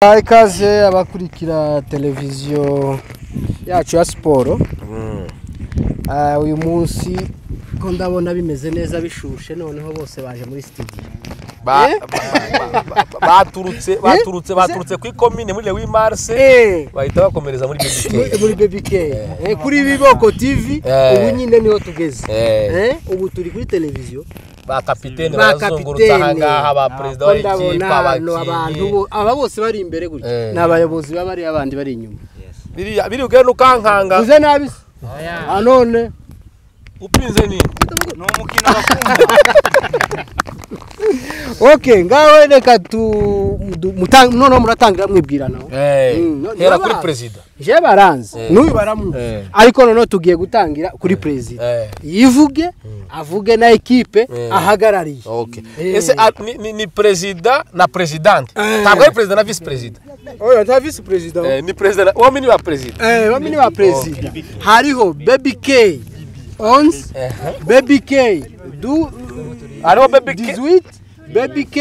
Ikaze abakurikira televiziyo yacu ya siporo. Uyu munsi ko ndabona bimeze neza bishushe, noneho bose baje muri studio. baturutse ku ikomine muri Lewi Marse bahita bakomereza muri BBK. Kuri Biboko TV ubu nyine niho tugeze. Ubu turi kuri televiziyo. Ba kapitene bazungurutsa hangaha ba president w'ikipe abantu aba bose bari imbere gutya n'abayobozi babari abandi bari inyuma. Biri ugenda ukankanga uze nabi anone upinze ni no mukino bakumva. Okay, ngawe reka noneho muratangira mwibwirana. Hera kuri president je baranze n'uyu baramu ariko noneho tugiye gutangira kuri president yivuge avuge na equipe ahagarariye. Okay, ese ni president na president ntabwo ari president na vice president. Oya nta vice president ni president wamini wa president wamini wa president hariho BBK 11 BBK du hariho BBK 18 BBK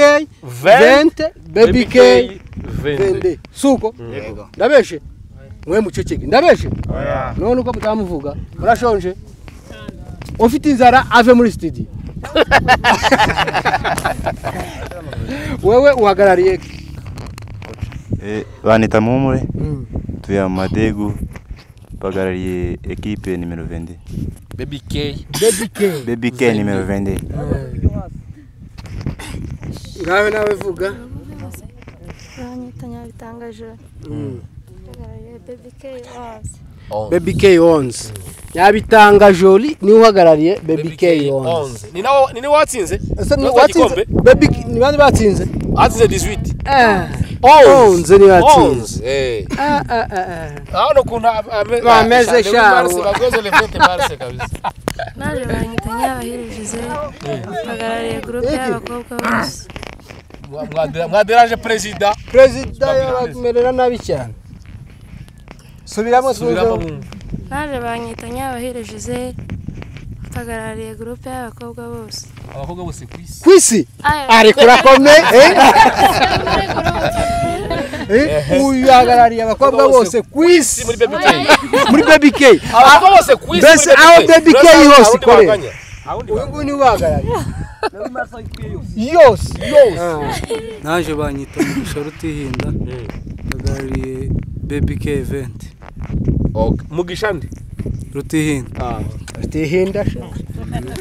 20 BBK 20 suko ndabeshe mwe muceceke ndabeshe none uko mutamuvuga murashonje ufite inzara ave muri studio. Wewe uhagarariye banita Mumure tuya Madegu bagarariye equipe numero 20 BBK numero 20. Ngawe nawe vuga. Banyitanya bitangaje. BBK 11 yabitanga Joli ni uhagarariye BBK 11 ni watsinze watsinze BBK ni bandi batsinze atsinze 18 11 ni watsinze no kuntu ameze shaho bagoze le 20 Marse kabisa. Naje banyitanya abahirije bagarariye groupe y'abakobwa bose. Mwaderaje president yabamerera nabi cyane. Subiramo naje banyitanya abahirije bagarariye groupe y'abakobwa bose. Abakobwa bose kwisi ari kurakome uyu yagarariye abakobwa bose kwisi muri BBK abakobwa bose kwisi bese aho BBK hose kore uyu ni wagarariye yose naje banyita Mugisha Rutihinda bagarariye BBK 20. Okay, Mugisha ndi Rutihinda Rutihinda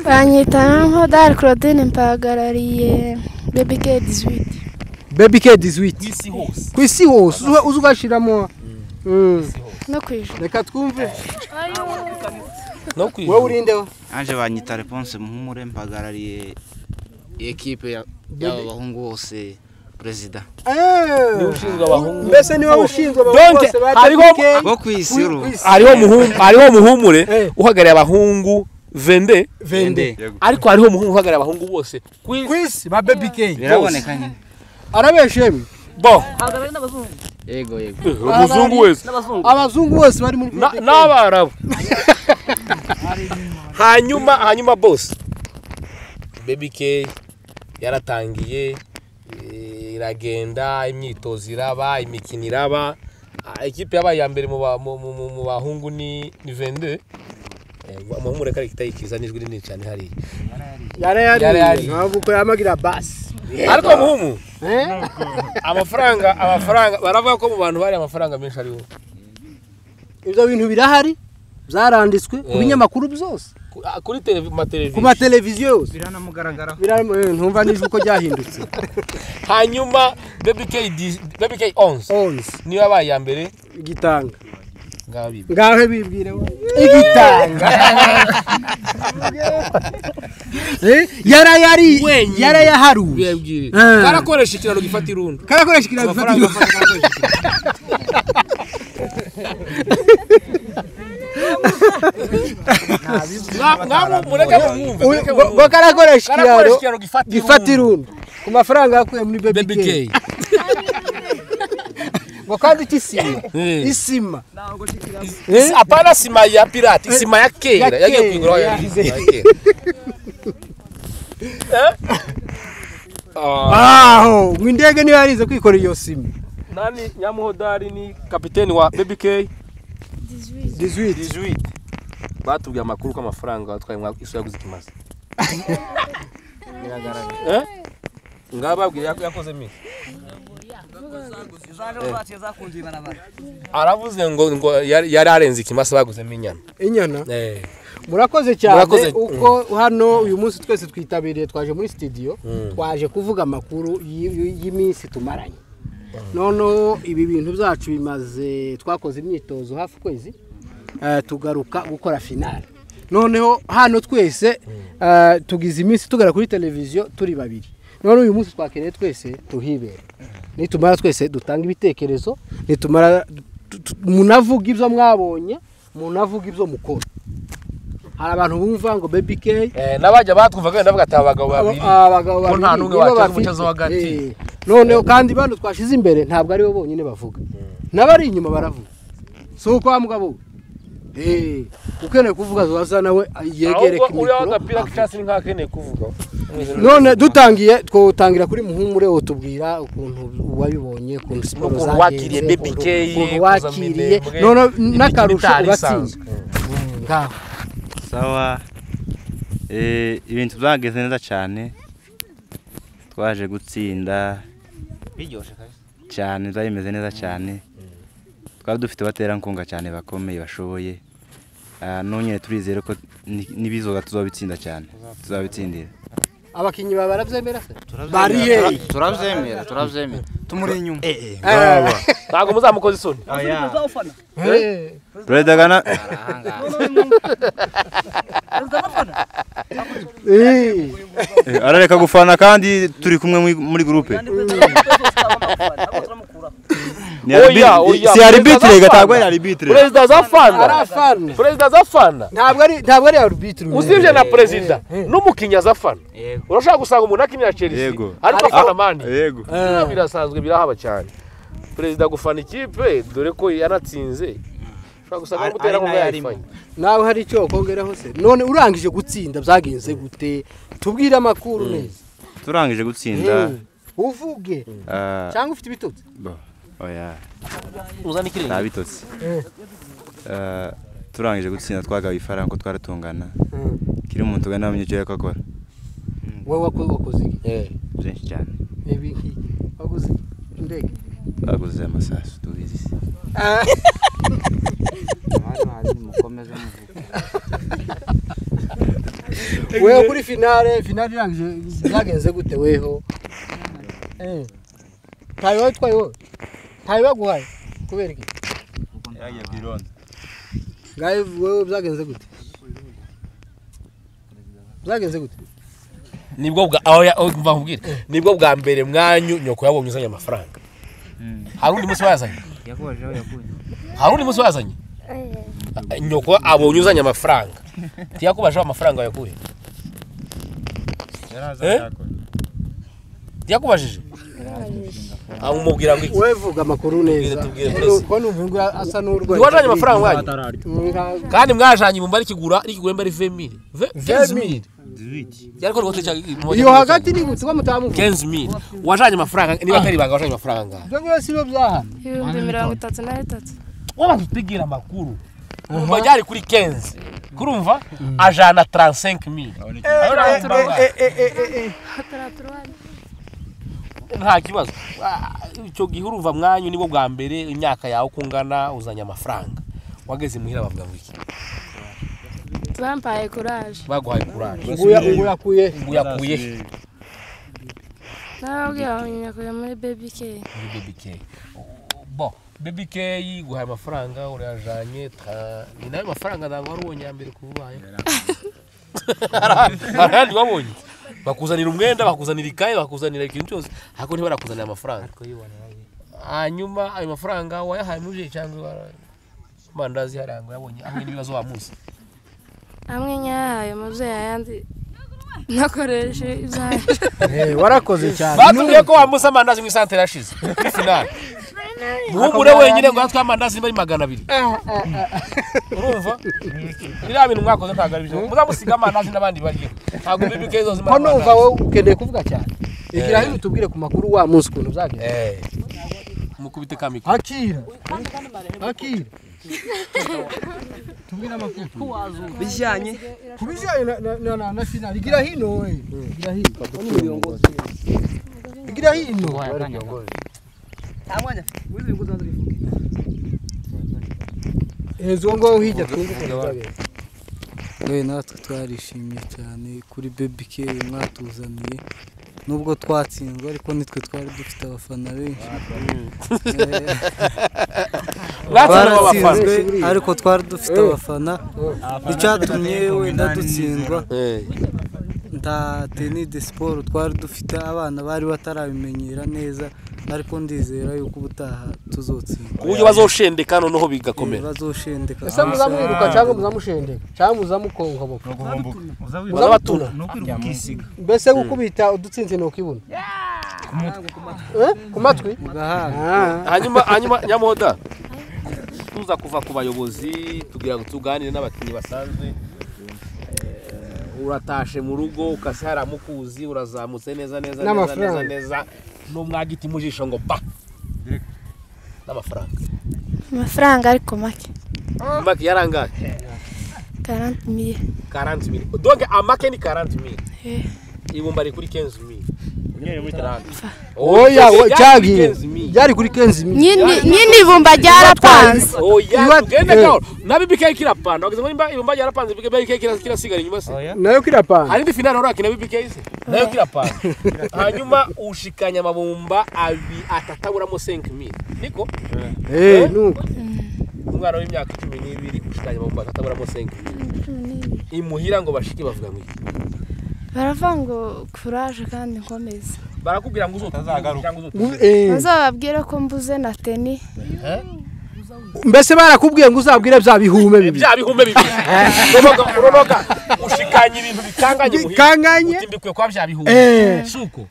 banyita Hodar Claudine mpagarariye BBK 18. BBK 18 kwisi hose uzugashiramo no kwijana reka twumve no kwijana wowe urindeho. Naje banyita Réponse Muhumure mpagarariye equipe y'abahungu bose president. Ni ushinzwe abahungu mbese ni wowe ushinzwe abahungu bose bo kwisiru hariho Muhumure uhagarariye abahungu 20 ariko hariho Muhumure uhagarariye abahungu bose kwisi ba BBK biraboneka nyine arabesheme bo hagarariye n'abazungu. Yego umuzungu wese abazungu bose bari muri n'abarabu. hanyuma boss BBK yaratangiye iragenda imyitozo iraba imikino iraba equipe yabaye ya mbere mu bahungu ni 22 Muhumure kare kitayikiza nijwi rinini cyane hari yari ntabwo yamagira basi ariko Muhumu amafaranga baravuga ko mu bantu bari amafaranga menshi ariho. Ibyo bintu birahari byaranditswe ku binyamakuru byose kuri televiziyo ku mateleviziyo yose biranamugaragara ntumva nijwi ko byahindutse. Hanyuma BBK 11 niyo yabaye ya mbere igitanga ngabibi ngahe bibwire igitanga yara yaharuye karakoresha ikiraro gifata irundo ngo karakoresha ikiraro gifata irundo ku mafaranga yakuye muri BBK ngo kandi isima apana sima ya pirate isima ya kera yagiye kwigura ya aho mwindege niyo yarize kwikorera iyo sima nani Nyamuhodari ni kapiteni wa Baby K 18 batubwiye amakuru ko amafaranga watwaye iso yaguze ikimaze biragaragara ngababwiye yakoze mi aravuze ngo yari arenze ikimasa baguzemo inyana murakoze cyane uko hano uyu munsi twese twitabiriye twaje muri studio twaje kuvuga amakuru y'iminsi tumaranye none ibi bintu byacu bimaze twakoze imyitozo hafi kwezi tugaruka gukora finale noneho hano twese tugize iminsi tugara kuri televiziyo turi babiri none uyu munsi twakeneye twese tuhibera nitumara twese dutanga ibitekerezo nitumara munavuga ibyo mwabonye munavuga ibyo mukora hari abantu bumva ngo Baby K nabajya batwumvaga ndavuga ati abagabo babiri ko nta numwe waje umucazo hagati noneho kandi bano twashize imbere ntabwo ari bo bonyine bavuga nabari inyuma baravuga so kwa mugabo ukeneye kuvuga zoza nawe yegere ku mikoro uriya gapira k'cyatsi nka keneye kuvuga none dutangiye twotangira kuri muhumure utubwira ukuntu wabibonye ku siporo zagiye wakiriye Baby K wakiriye none nakarusho uratsinze ngaho sawa ibintu byageze neza cyane twaje gutsinda biryoshye cyane byameze neza cyane twari dufite baterankunga cyane bakomeye bashoboye none turizere ko nibizoga tuzabitsinda cyane tuzabitsindira abakinyi baravyemera se bariye turavyemera tumuri inyuma ntago muzamukoze isoni Perezida Gana arareka gufana kandi turi kumwe muri groupe si arbitre gatabwo ari arbitre Perezida zafana ntabwo ari arbitre usibye na perezida n'umukinya zafana urashaka gusanga umuntu akinira Chelsea ariko afana mani birasanzwe birahaba cyane perezida gufana ikipe dore ko yaratsinze ushaka gusanga gutera ngo yarifanye nawe hari icyo kongeraho se none urangije gutsinda byagenze gute tubwire amakuru neza turangije gutsinda uvuge cyangwa ufite ibitotsi oya uzana ikirenge nabitotsi turangije gutsinda twagawe ifaranga ko twaratungana kiri umuntu ugana amenye icyo yakora wowe wakoze byinshi cyane ibiki wakoze indege baguze amasasu tubizi mukomeze wewe kuri finale irangije byagenze gute weho tayo twayo baguhaye kubera iki yagiye kwironda gaye wewe byagenze gute nibwo bwa aho mva nkubwire nibwo bwa mbere mwanyu nyoko yabonye uzanye amafaranga harundi musi wazanye harundi musi wazanye nyoko abonye uzanye amafaranga tiyakubaje amafaranga yakuye yakubajije amubwira ngo wewe vuga amakuru neza ko numva asa n'urwaye wajanye amafaranga wanyu kandi mwajanye mu mbari kigura mbari 20000 yariko rwote cyangwa iyo hagati ni gutse bamutamu 15000 wajanye amafaranga niba kari banga wajanye amafaranga byo sibo byahana 33 wabatupigira amakuru umva byari kuri 15 kurumva ajana 35000 nta kibazo icyo gihe urumva mwanyu nibo bwa mbere imyaka yawe kungana uzanya amafaranga wageze muhira bavuga ngo iki bampaye courage baguhaye courage nguyakuye nababwiye abanyakuye muri Baby K Baby K guhaye amafaranga urayajanye ni nayo mafaranga ndango wari ubonye mbere kubaye arandi wabonye bakuzanira umwenda bakuzanira ikaye bakuzanira ikintu cyose hako ntibarakuzanira amafaranga hanyuma ayo mafaranga wayahaye muje cyangwa mandazi harango yabonye amwe nibibazo wa musi amwe nyahaye muze yandi nakoreshe izaje warakoze cyane batubwiye ko wa musa mandazi mu santere yashize kuri finale muhumure wenyine ngo atwa mandazi bari 200 urumva biriya bintu mwakoze ntago ari byo muzamusiga mandazi n'abandi bariye ntago Baby K zose ko numva wowe ukeneye kuvuga cyane igira aho tubwire ku makuru wa munsi kuntu byagenze mukubite kamiko akira tubwira amakuru bijyanye kubijyanye na finali gira hino we gira hino tamwanya wizi nguzo ndarifuka ezo ngo hijya twumva natwe twarishimye cyane kuri Baby K mwatuzaniye nubwo twatsinzwe ariko nitwe twari dufite abafana benshi baratsinzwe ariko twari dufite abafana icyatumye wenda dutsindwa nta tennis de sport twari dufite abana bari batarabimenyera neza ariko ndizera yuko ubutaha tuzotsinda kuburyo bazoshendeka noneho bigakomera bazoshendeka ese muzamwiruka cyangwa muzamushendeka cyangwa muzamukongoboka muzabatuna mbese gukubita udutsinze no kibuna ku matwi hanyuma nyamoda tuza kuva ku bayobozi tugira ngo tuganire n'abakinnyi basanzwe uratashe mu rugo ukasara mukuzi urazamutse neza n'umwagiti mu jisho ngo ba amafaranga ariko make yarangaye 40,000 donc amake ni 40,000 ibumba ari kuri 15,000 oya byari kuri 15,000 nyine ibumba ryarapanze oya tugende gaho na Baby K kirapanda wagize ngo ibumba ryarapanze Baby K kirasigara inyuma se nayo kirapanda hari ndi finale urakina Baby K se nayo kirapanda hanyuma ushikanya amabumba atataburamo 5,000 niko nuko umwana w'imyaka 12 ushikanya amabumba atataburamo 5,000 imuhira ngo bashike bavuga ngo baravuga ngo courage kandi nkomeza barakubwira ngo uzotazagaruka bazababwira ko mbuze na teni mbese barakubwiye ngo uzabwire bya bihume bibiri uronoka ushikanye ibintu bikanganye utimbikwe kwa bya bihume suko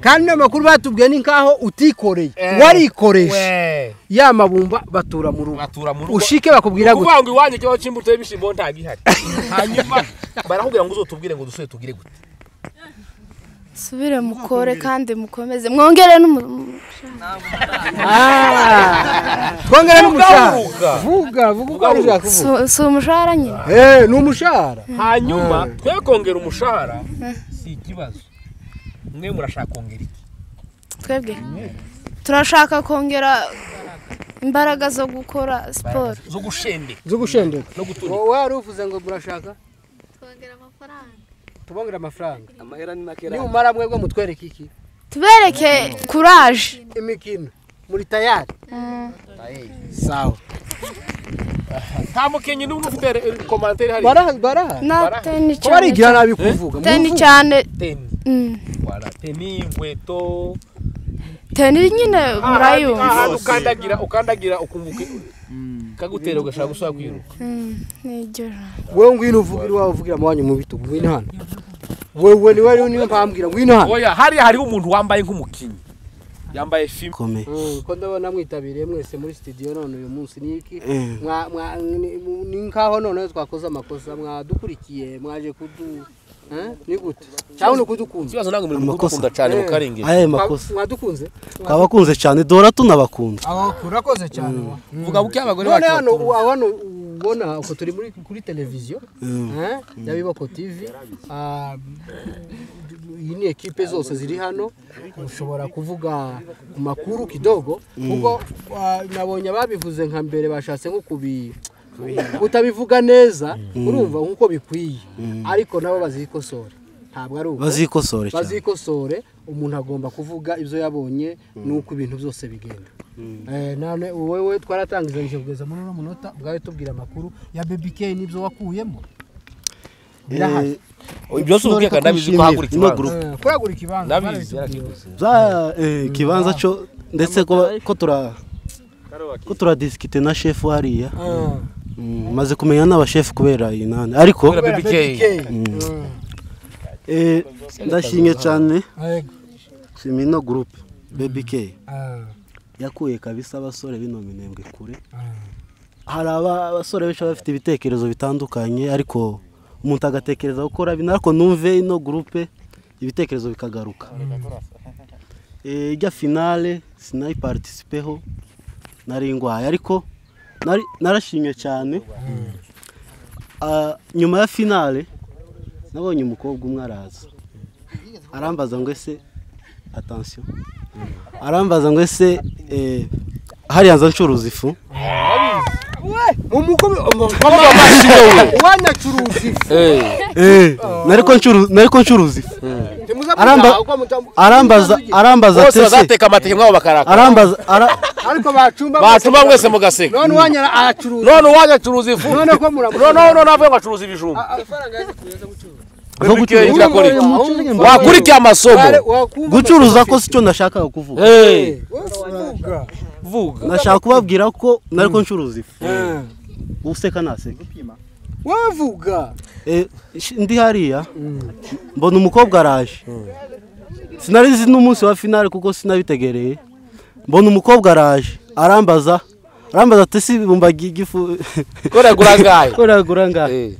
kandi n'amakuru batubwiye ni nkaho utikoreye warikoresha ya mabumba batura mu rugo ushike bakubwira gute kuvuga ngo iwanye cyo cyimbuto y'ibishimbo ntagihari hanyuma barakubwira ngo uzotubwire ngo dusubire tugire gute subire mukore kandi mukomeze mwongere twongere n'umushahara vuga ushaka kuvuga si umushahara nyine ni umushahara hanyuma twe kongera umushahara si ikibazo mwe murashaka kongera iki twebwe turashaka kongera imbaraga zo gukora siporo zo gushendeka no gutunika wari uvuze ngo murashaka tubongera amafaranga amahera ni makera ni umara mwebwe mutwereke iki tubereke courage imikino muri tayari sawa tamukenye n'ubu ufite commentaire hari bara na teni cyane barigira nabi kuvuga teni cyane wala teni inkweto teni nyine murayumva ukandagira ukumbuka kagutera ugashaka gusaba kwiruka nijoro wewe ngwino uvugira wawe uvugira mwanyu mu bitugu ngwino hano wewe ni wari niyo mpambwira ngwino hano oya hariho umuntu wambaye nk'umukinyi yambaye film ko ndabona mwitabiriye mwese muri studio none uyu munsi niki ni nkaho none twakoze amakosa mwadukurikiye mwaje kudu ni gute cyangwa kudukunda kibazo nango muri gukunda cyane mukarenge makosa mwadukunze twabakunze cyane dora tunabakunda urakoze cyane vuga buke abagore bacu hano ubona uko turi kuri televiziyo Yabiboko TV iyi ni ekipe zose ziri hano ushobora kuvuga ku makuru kidogo kuko nabonye babivuze nka mbere bashatse nko utabivuga neza urumva nkuko bikwiye ariko nabo bazikosore ntabwo ari uko bazikosore umuntu agomba kuvuga ibyo yabonye nuko ibintu byose bigenda none wewe twaratangizanije kugeza muri no munota bwawe tubwira amakuru ya Baby K nibyo wakuyemo birahari ibyo subuke kandi bizi kwagura ikibanza nabizi kibanza cyo ndetse ko turadiskite na chef hariya maze kumenya n'abashef kubera inane ariko Baby K ndashimye cyane Simino group Baby K yakuye kabisa abasore bino minembwe kure hari abasore benshi bafite ibitekerezo bitandukanye ariko umuntu agatekereza gukora bino ariko numve ino groupe ibitekerezo bikagaruka ijya finale sinayiparticipeho nari ngwaye ariko narashimye cyane. Nyuma ya finale nabonye umukobwa umwe araza arambaza ngo ese attention arambaza ngo ese hari yanza ncuruza ifu nariko ncuruza ifu arambaza bose bazateka amateke mwabo bakaraka ariko bacumba mwese mugaseka none wanya acuruza ifu none navuye ngacuruza ibijumba wakurikiye amasomo gucuruza ko sicyo ndashaka kuvuga. vuga nashaka kubabwira ko nariko ncuruza ifu useka naseka wavuga ndi hariya mbona umukobwa araje sinarizi n'umunsi wa finale kuko sinabitegereye. Mbona umukobwa araje arambaza ati si bumba gifu koragura ngaye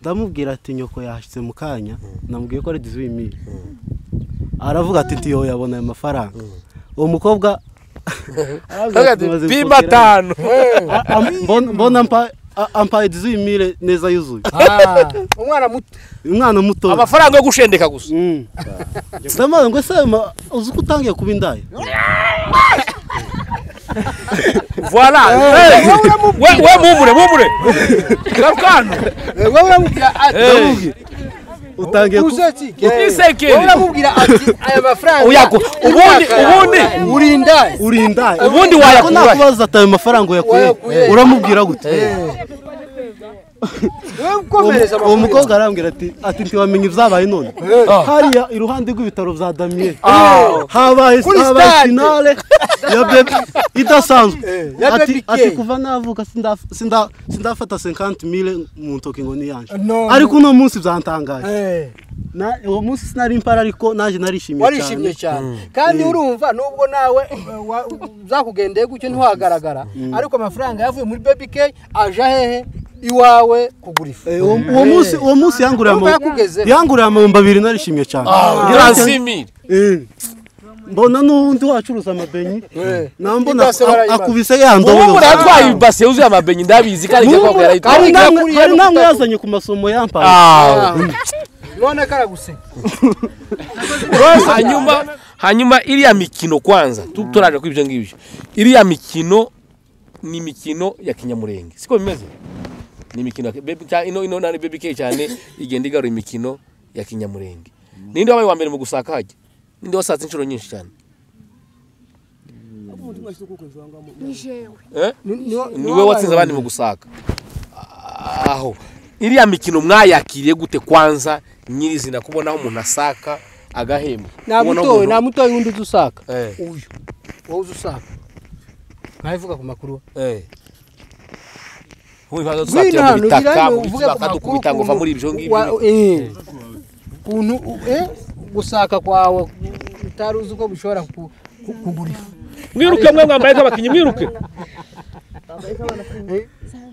ndamubwira ati nyoko yashitse mu kanya namubwiye ko ari 18000 aravuga ati ntiyo yabona aya mafaranga. Uwo mukobwa pima 5 mbona ampaye 18000 neza yuzuye. Umwana muto amafaranga yo gushendeka gusa. Ndamaze ngo se uzi kutangiye kuba indaya. Voilà. We mumure. Gakano. Wewe uramubwira ati utangiye kuiseke. Wewe uramubwira ati aya mafaranga uyako ubundi urinda ubundi wayakura. Nakubaza ati aya mafaranga yakuye uramubwira gute? Uwo mukobwa arambwira ati ntiwamenye ibyabaye none hariya iruhande rw'ibitaro bya Damien habaye finale ya bebe idasanzwe ati kuva navuka sindafata 50000 mu ntoki ngo niyanje ariko uno munsi byantangaje. Uwo munsi sinari impara ariko naje narishimye cyane kandi urumva nubwo nawe zakugendeye gutyo ntiwagaragara ariko amafaranga yavuye muri Baby K aja hehe iwawe kugura ifu. Uwo munsi yanguriye amahumbi 2 narishimye cyane. Mbona n'undi wacuruza amabenyi nambona akubise yandobo ubu ratwaye ibase yuzuye amabenyi ndabizi kandi ko yarayitwaye hari namwe yazanye ku masomo yampaye none karaguse. hanyuma iriya mikino kwanza turaje ku ibyo ngibyo iriya mikino ni imikino ya kinyamurenge siko bimeze ni imikino ino nari Baby K cyane igenda igarura imikino ya kinyamurenge. Ninde wabaye wa mbere mu gusaka haje? Ninde wasatse inshuro nyinshi cyane? Niwe watsinze abandi mu gusaka. Aho iriya mikino mwayakiriye gute kwanza nyirizina kubonaho umuntu asaka agahemba? Na mutoyi wundi uzusaka uyu wowe uzusaka nkayivuga ku makuru Huyu vazo tsakira mu bitaka bakadukubita ngo va muri ibyo ngibyo kuntu gusaka kwawe utaruzi ko bishobora kugura ifu. Mwiruke mwe mwambaye nk'abakinyi mwiruke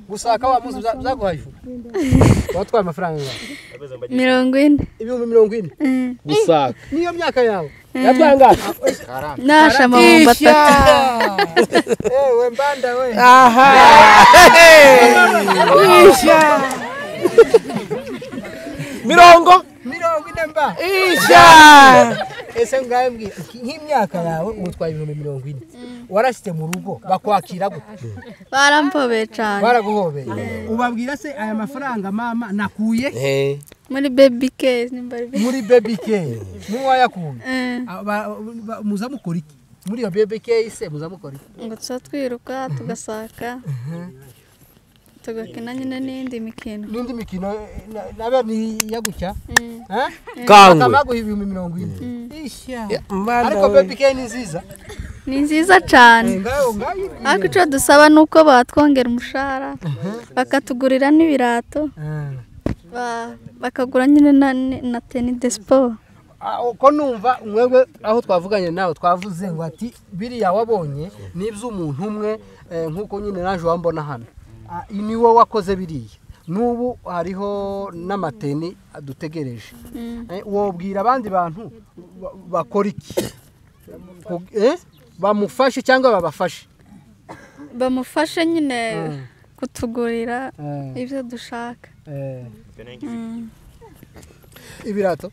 gusaka wa muzi byaguhaye ifu watwaye amafaranga 40 40 gusaka niyo myaka yawe yatwangaje nasha mabomba 3 we mbanda we isha mirongo mba isha ese ngambye nk'imyaka yawe utwaye 40 warashite mu rugo bakwakira gute? Barampobeye cyane. Baraguhobeye. Ubabwira se aya mafaranga mama nakuye muri Baby K muri Baby K muwayakuye muza mukora iki muri iyo Baby K se muza mukora iki? Ngo twiruka tugasaka tugakina nyine n'indi mikino naba ni yagucya kangwe kamaguha 40 isha ariko Baby K ni nziza cyane ariko icyo dusaba nuko batwongera umushahara bakatugurira n'ibirato bakagura nyine na tennis de sport. Uko numva mwebwe aho twavuganye nawe twavuze ngo ati biriya wabonye n'iby'umuntu umwe nkuko nyine naje wambona hano ni wowe wakoze biriya n'ubu hariho n'amateni adutegereje wobwira abandi bantu bakora iki bamufashe cyangwa babafashe bamufashe nyine kutugurira ibyo dushaka ibirato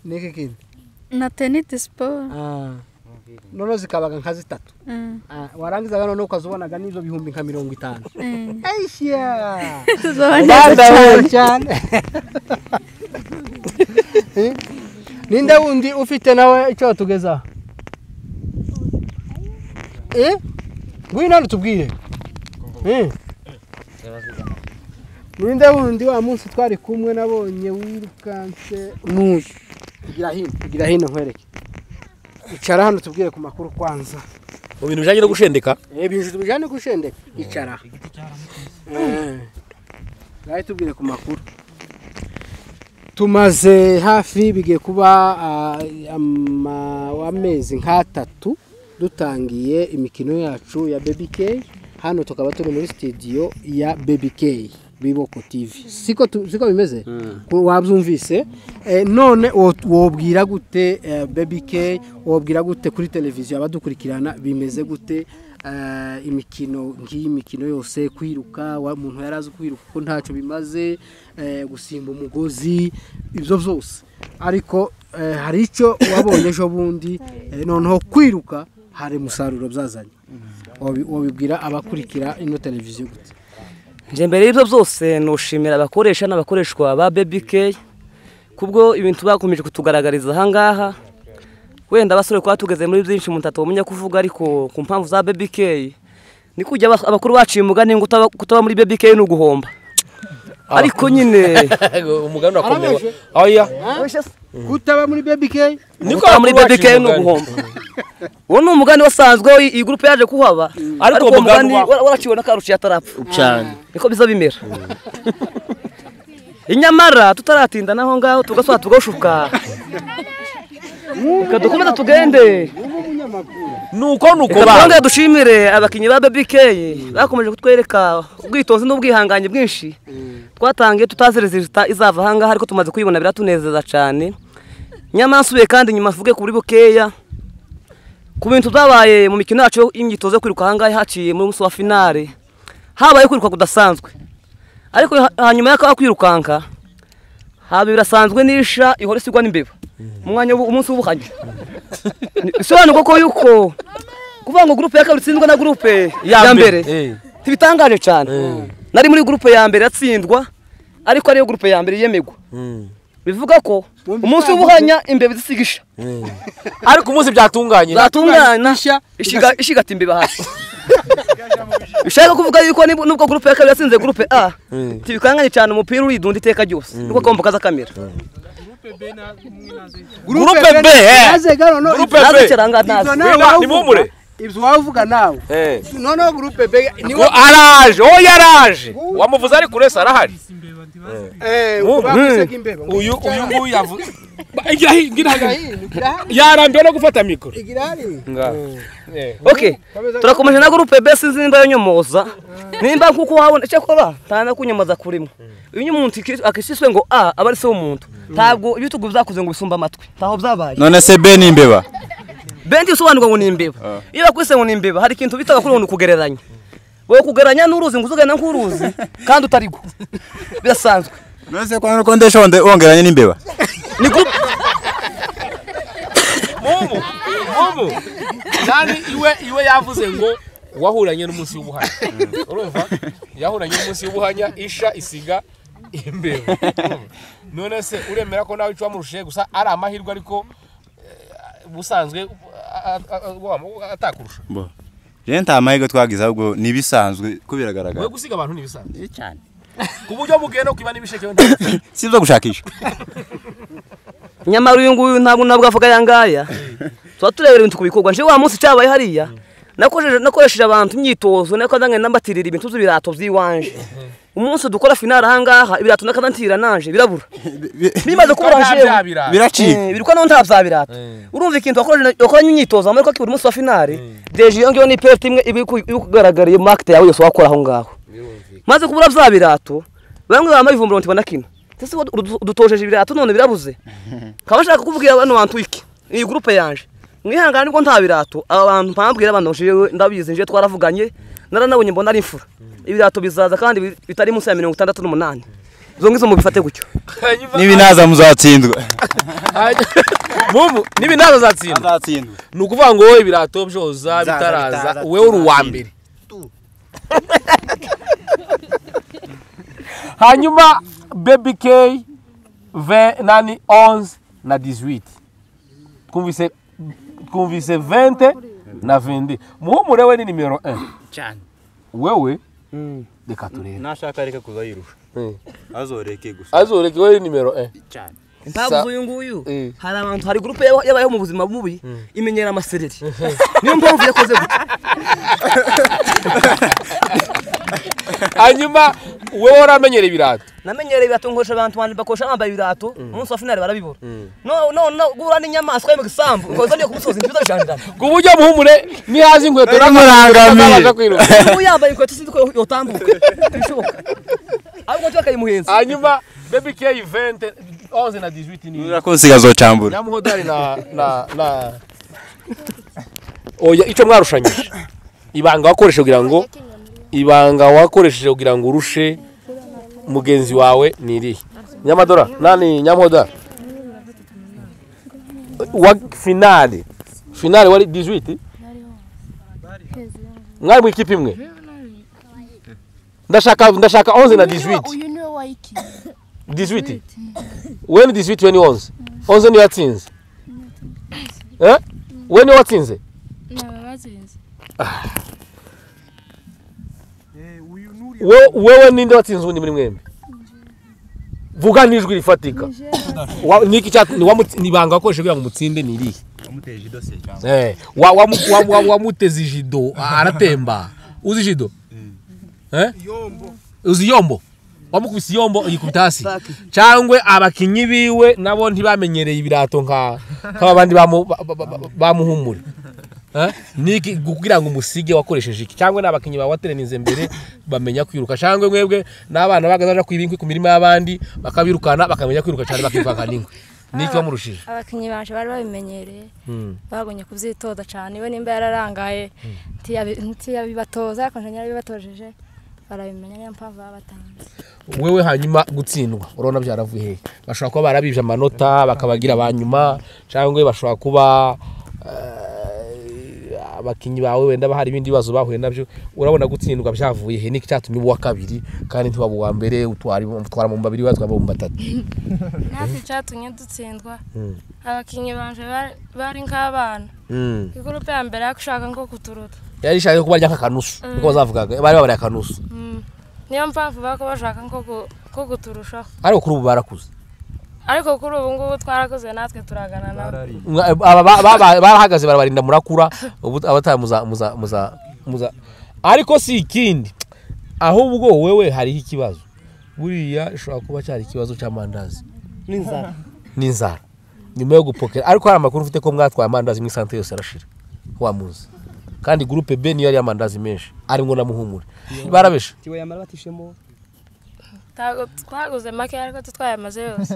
niki kindi na tennis sport nono zikabaga nka 3 warangiza gano nuko azubonaga nizo bihumbi nka 50 aisha zobanya cyane ninde wundi ufite nawe icyo tugeza ngwino tubwire ninde wundi wa munsi twari kumwe nabonye wirukanse kugira hino nkwereke icara hano tubwire ku makuru kwanza mu bintu bijanye no gushendeka ibintu bijanye no gushendeka icara gahe tubwire ku makuru tumaze hafi bigiye kuba amezi nk'3 dutangiye imikino yacu ya Baby K hano tukaba turi muri studio ya Baby K Biboko TV siko bimeze wabyumvise none wobwira gute Baby K wobwira gute kuri televiziyo abadukurikirana bimeze gute imikino nk'imikino yose kwiruka wa muntu yarazi kwiruka ko ntacyo bimaze gusimba umugozi ibyo byose ariko hari icyo wabonye ejo bundi noneho kwiruka hari musaruro byazanye wabibwira abakurikira ino televiziyo gute nje mbere y'ibyo byose nushimira abakoresha n'abakoreshwa ba Baby K kubwo ibintu bakomeje kutugaragariza ahangaha wenda abasore kwa tugeze muri byinshi umuntu atomenya kuvuga ariko ku mpamvu za Baby K ni kujya abakuru baciye umugani ngo kutaba muri Baby K no guhomba ariko nyine umugani urakomeye oya kutaba muri Baby K niko muri Baby K no guhomba uwo ni umugani wasanzwe iyi groupe yaje kuhaba ariko umugani waraciwe n'akaruci yatarapfa cyane niko biza bimera inyamara tutaratinda naho ngaho tugaswa tugoshuka kadukomeza tugende nuko ba dushimire abakinyi ba Baby K bakomeje kutwereka ubwitonzi n'ubwihanganye bwinshi twatangiye tutazerezita izava hanga ariko tumaze kuyibona biratunezeza cyane nyamansubiye kandi nyuma vuge kuri bukeya ku bintu byabaye mu mikino yacu y'imyitozo kwiruka hanga haciye muri muso wa finale habaye kwiruka kudasanzwe ariko hanyuma y'aka kwirukanka habe birasanzwe nisha ihore sigwa n'imbeba umwanya umunsi w'ubuhanye bisobanura ko yuko kuvuga ngo groupe ya kabiri tsindwa na groupe ya mbere tibitangaje cyane nari muri groupe ya mbere yatsindwa ariko ariyo groupe ya mbere yemegwa bivuga ko umunsi w'ubuhanya imbeba zisigisha ariko umunsi byatunganye ishigata imbeba hasi bishaka kuvuga yuko nubwo groupe ya kabiri yatsinze groupe A tibikanganye cyane umupira uridunda iteka ryose nuko agomba kaza kamera Groupe B ni mumure ibyo wavuga nawe none groupe B niwo araje yaraje wamuvuze ari kuresa arahari uyu yavuze yarambiwe no gufata mikoro okay turakomeje na groupe B sinzi nimba yonyomoza nimba kuko wabona cyakora tana kunyomoza kurimo iyo umuntu akishiswe ngo aba ari se umuntu ntabwo ibitugu byakuze ngo bisumba amatwi taho byabaye none se B ni imbeba bendi usobanurwa ngo ni imbeba iyo bakwise ngo ni imbeba hari ikintu bitaga kuri umuntu kugereranya wowe kugereranya n'uruzi ngo uzugana nk'uruzi kandi utarigo birasanzwe none se ko ndesha wongeranye n'imbeba ni groupe mumu nani iwe yavuze ngo wahuranye n'umunsi w'ubuhanya urumva yahuranye n'umunsi w'ubuhanya isha isiga imbeba none se uremera ko nawe icwa murushe gusa ari amahirwe ariko busanzwe atakurusha je nta amahirwe twagize ahubwo nibisanzwe ko biragaragara we gusiga abantu nibisanzwe cyane ku buryo mugenda kwibana ibisheke sivyo gushakisha nyamara uyu nguyu ntabwo avuga yangaya tuba turebera ibintu kubikorwa nje wa munsi cyabaye hariya nakoresheje abantu imyitozo nako ndange nambatirira ibintu z'ibirato by'iwanje umunsi dukora finale ahangaha ibirato nakadantira nanje birabura bimaze kubura biracika biruko no ntavyabirato urumva ikintu wakoranye imyitozo amara ko kiburi munsi wa finale deje yongeyo ni perte imwe ibikugaragariye market yawe yose wakora aho ngaho maze kubura vyabirato bamwe bamabivumbura nti banakina sese dutojeje ibirato none birabuze kabashaka kuvugira abantu bantu iki iyi groupe yanje mwihangane nibwo nta birato abantu mpambwira abantu jewe ndabizi nje twaravuganye naranabonye mbona ari imfura ibirato bizaza kandi bitari munsi ya 68 zo ngizo mubifate gutyo n'ibinaza muzatsindwa mumu n'ibinaza zatsindwa ni ukuvuga ngo wowe ibirato byoza bitaraza wewe uri uwa mbere hanyuma Baby K 20 11 na 18 twumvise 20 na 22 muhumure we ni numero 1 cyane wewe reka turebe nashaka reka kuzayirusha azoreke we ni numero 1 cyane impamvu uyu nguyu hari abantu hari groupe yabayeho mu buzima bubi imenyera amasereri niyo mpamvu yakoze gutya hanyuma wewe uramenyera ibirato namenyera ibirato nkosha abantu bandi bakosha bambaye ibirato umunsi wa finale barabibora no gura n'inyamaswa yo mu gisambu ngoza niyo kumusoza intibiza janirana kubujya muhumure ni hazi inkweto n'amurangamiye ubu yambaye inkweto sinzi ko yotambuka bishoboka ahubwo twakayimuhenza hanyuma Baby K 20 11 na 18 ni urakoze gazocambura nyamuhodari na oya ico mwarushanyije ibanga wakoresheje kugira ngo urushe mugenzi wawe niri nyamadora nani nyamuhodari wa finale wari 18 mwari mu ikipe imwe ndashaka 11 na 18 uyu niwe wayiki 18 when 18 when 11 ni yatsinze when watsinze wewe ninde watsinze ubundi muri mwembe vuga nijwi rifatika niki chat nibanga wakoresha kugira ngo mutsinde niri wamuteje jido se wamuteze jido aratemba uzi jido uzi yombo wamukubise yombo yikubita hasi cyangwe abakinyi biwe nabo ntibamenyereye ibirato nk'abandi bamuhumura niki kugira ngo umusige wakoresheje iki cyangwe n'abakinyi bawe waterenize mbere bamenya kwiruka cyangwe mwebwe n'abana bagazaje kwibinkwi ku mirimo y'abandi bakabirukana bakamenya kwiruka cyane bakiruka ningwe niki bamurushije abakinyi banje bari babimenyereye bagonye kuvyitoza cyane we nimba yararangaye ntiyabibatoza akonje nyarabibatojeje barabimenya niyo mpamvu babatanze wewe hanyuma gutsindwa urona byaravuye he bashobora kuba barabije amanota bakabagira abanyuma cyangwa bashobora kuba abakinyi bawe wenda bahari ibindi bibazo bahuye nabyo urabona gutsindwa byavuye he niki cyatumye uwa kabiri kandi ntiwaba uwa mbere utwara mu mbabiri watwa mu batatu natwe cyatumye dutsindwa abakinyi banje bari nk'abana igroupe ya mbere yakushaka nko kuturuta yari shaka kuba rya kakanusu niko bazavugaga bari babari akanusu niyo mpamvu bako bashaka nko kuturushaho ariko kuri ubu barakuze ariko kuri ubu ngubu twarakoze natwe turagana nabo barahagaze barabarinda murakura abataye muza ariko si ikindi ahubwo wewe hari ikibazo buriya ishobora kuba cyari ikibazo cy'amandazi n'inzara nyuma yo gupokera ariko hari amakuru ufite ko mwatwaye amandazi mu sante yose arashira wamuzi kandi groupe B niyo yari amandazi menshi ari ngo namuhumure barabesha kiwe yamara batishemo twaguze make ariko tutwayamaze yose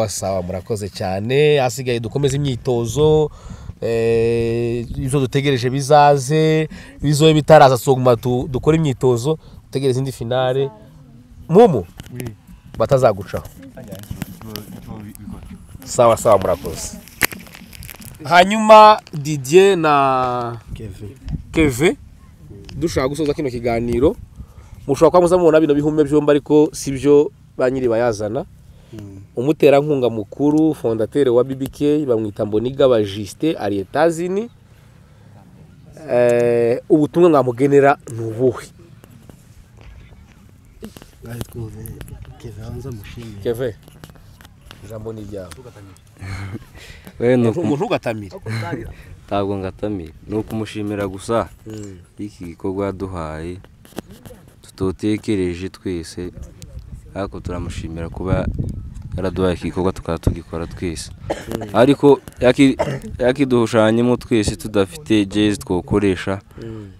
sawa murakoze cyane hasigaye dukomeza imyitozo izo dutegereje bizaze bizoye bitaraza soguma dukora imyitozo dutegereza indi finale mumu batazagucaho sawa murakoze hanyuma Didier na Keve dushaka gusoza kino kiganiro mushobora kwa muzamubona bino bihume byomba ariko sibyo banyiri bayazana umuterankunga mukuru fondateur wa BBK bamwita Mboniga ba Justin ari Etazini ubutumwa ngamugenera nubuhe Keve jambo ni byawe umuntu ugatamira ntabwo ngatamira ni ukumushimira gusa iki gikorwa yaduhaye tutotekereje twese ariko turamushimira kuba yaraduhaye iki gikorwa tukaba tugikora twese ariko yakiduhushanyemo twese tudafite jezi twokoresha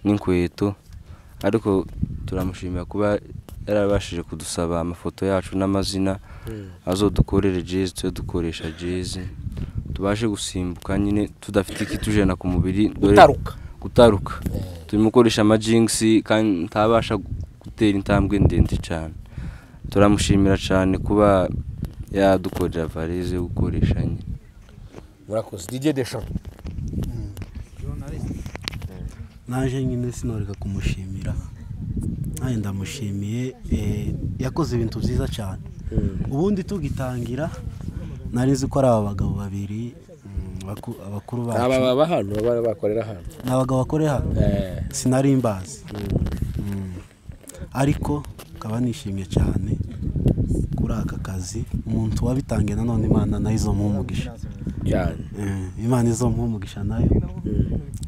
n'inkweto ariko turamushimira kuba yarabashije kudusaba amafoto yacu n'amazina azodukorere jezi tyo dukoresha jezi tubashe gusimbuka nyine tudafite ikitujena ku mubiri gutaruka turimo gukoresha amajinx kandi ntabasha gutera intambwe ndende cyane turamushimira cyane kuba yadukoja varize gukoresha nyine murakoze DJ Deschamps naje nyine sinoreka kumushimira naje ndamushimiye yakoze ibintu byiza cyane ubundi tugitangira narizi ko ari abagabo babiri abakuru bacu aba hano bakorera hano n'abagabo bakorera hano sinari imbazi ariko kaba nishimye cyane kuri aka kazi umuntu wabitangiye nanone Imana nayo izomuhumugisha cyane Imana izomuhumugisha nayo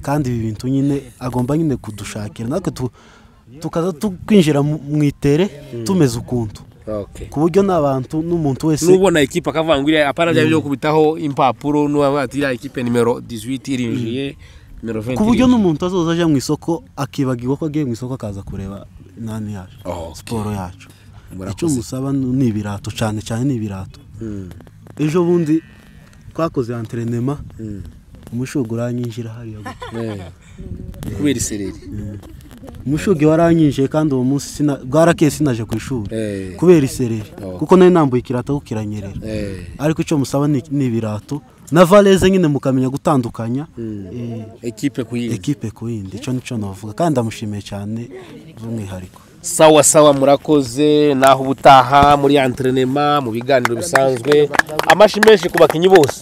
kandi ibi bintu nyine agomba nyine kudushakira natwe tukaza twinjira mu itere tumeze ukuntu ku buryo n'abantu n'umuntu wese nubona ekipa akavangurira apana byo kubitaho impapuro n'ubatira ekipe numero 18 irinjiye numero 20 ku buryo n'umuntu azoza aje mu isoko akibagirwa ko agiye mu isoko akaza kureba nani yacu siporo yacu icyo musaba ni ibirato cyane cyane ni ibirato ejo bundi twakoze entraînement umushugi uranyinjira hariya kubera isereri umushugi waranyinjiye kandi uwo munsi bwarakeye sinaje ku ishuri kubera isereri kuko nari nambuye ikirato kiranyerera ariko icyo musaba ni ibirato na valeze nyine mukamenya gutandukanya ekipe ku yindi icyo nicyo navuga kandi ndamushimiye cyane by'umwihariko sawa murakoze naho ubutaha muri entraînement mu biganiro bisanzwe amashi menshi ku bakinyi bose